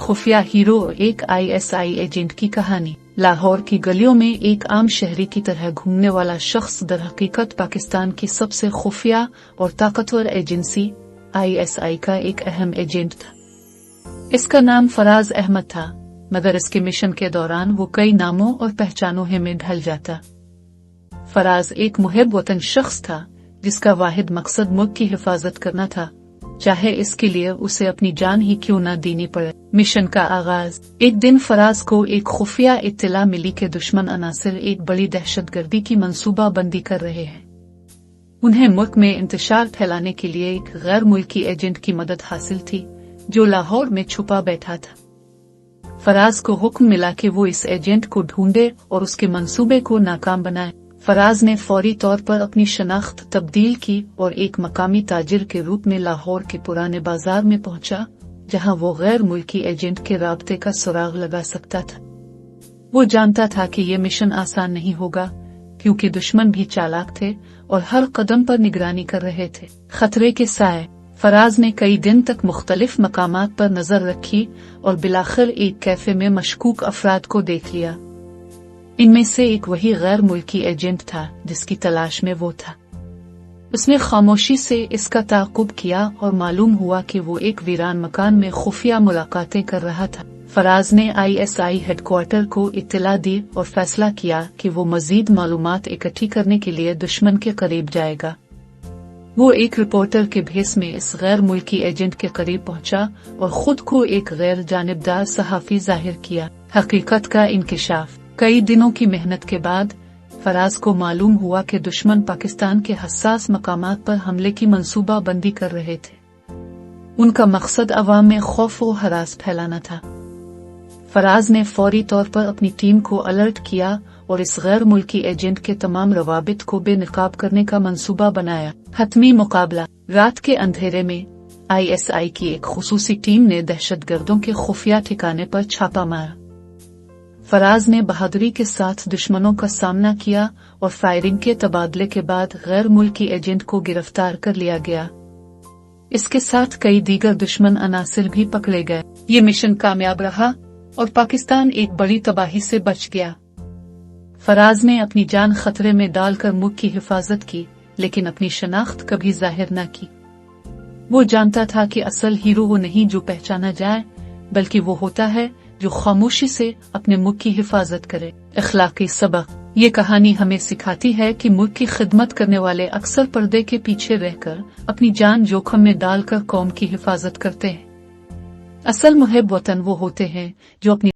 खुफिया हीरो और एक ISI एजेंट की कहानी। लाहौर की गलियों में एक आम शहरी की तरह घूमने वाला शख्स दरहकीकत पाकिस्तान की सबसे खुफिया और ताकतवर एजेंसी ISI का एक अहम एजेंट था। इसका नाम फराज अहमद था, मगर इसके मिशन के दौरान वो कई नामों और पहचानों में ढल जाता। फराज एक मुहिब वतन शख्स था जिसका वाहिद मकसद मुल्क की हिफाजत करना था, चाहे इसके लिए उसे अपनी जान ही क्यों न देनी पड़े। मिशन का आगाज। एक दिन फराज को एक खुफिया इत्तला मिली कि दुश्मन अनासिर एक बड़ी दहशतगर्दी की मंसूबा बंदी कर रहे हैं। उन्हें मुल्क में इंतशार फैलाने के लिए एक गैर मुल्की एजेंट की मदद हासिल थी जो लाहौर में छुपा बैठा था। फराज को हुक्म मिला कि वो इस एजेंट को ढूंढे और उसके मंसूबे को नाकाम बनाए। फराज ने फौरी तौर पर अपनी शनाख्त तब्दील की और एक मकामी ताजिर के रूप में लाहौर के पुराने बाजार में पहुंचा, जहां वो गैर मुल्की एजेंट के राब्ते का सुराग लगा सकता था। वो जानता था कि ये मिशन आसान नहीं होगा, क्योंकि दुश्मन भी चालाक थे और हर कदम पर निगरानी कर रहे थे। खतरे के साए। फराज ने कई दिन तक मुख्तलिफ मकामात पर नजर रखी और बिलाखिर एक कैफे में मशकूक अफराद को देख लिया। इनमें से एक वही गैर मुल्की एजेंट था जिसकी तलाश में वो था। उसने खामोशी से इसका ताक़ुब किया और मालूम हुआ कि वो एक वीरान मकान में खुफिया मुलाकातें कर रहा था। फराज ने ISI हेडक्वार्टर को इत्तला दी और फैसला किया कि वो मजीद मालूमात इकट्ठी करने के लिए दुश्मन के करीब जाएगा। वो एक रिपोर्टर के भेस में इस गैर मुल्की एजेंट के करीब पहुंचा और खुद को एक गैर जानिबदार सहाफी जाहिर किया। हकीकत का इंकिशाफ। कई दिनों की मेहनत के बाद फराज को मालूम हुआ कि दुश्मन पाकिस्तान के हसास मकामात पर हमले की मंसूबा बंदी कर रहे थे। उनका मकसद अवाम में खौफ व हरास फैलाना था। फराज ने फौरी तौर पर अपनी टीम को अलर्ट किया और इस गैर मुल्की एजेंट के तमाम रवाबित को बेनकाब करने का मंसूबा बनाया। हतमी मुकाबला। रात के अंधेरे में ISI की एक खुसूसी टीम ने दहशतगर्दों के खुफिया ठिकाने पर छापा मारा। फराज ने बहादुरी के साथ दुश्मनों का सामना किया और फायरिंग के तबादले के बाद गैर मुल्की एजेंट को गिरफ्तार कर लिया गया। इसके साथ कई दीगर दुश्मन अनासिर भी पकड़े गए। ये मिशन कामयाब रहा और पाकिस्तान एक बड़ी तबाही से बच गया। फराज ने अपनी जान खतरे में डालकर मुल्क की हिफाजत की, लेकिन अपनी शनाख्त कभी जाहिर न की। वो जानता था कि असल हीरो वो नहीं जो पहचाना जाए, बल्कि वो होता है जो खामोशी से अपने मुल्क की हिफाजत करे। अखलाकी सबक। ये कहानी हमें सिखाती है कि मुल्क की खिदमत करने वाले अक्सर पर्दे के पीछे रहकर अपनी जान जोखिम में डालकर कौम की हिफाजत करते हैं। असल मुहिब वतन वो होते हैं जो अपनी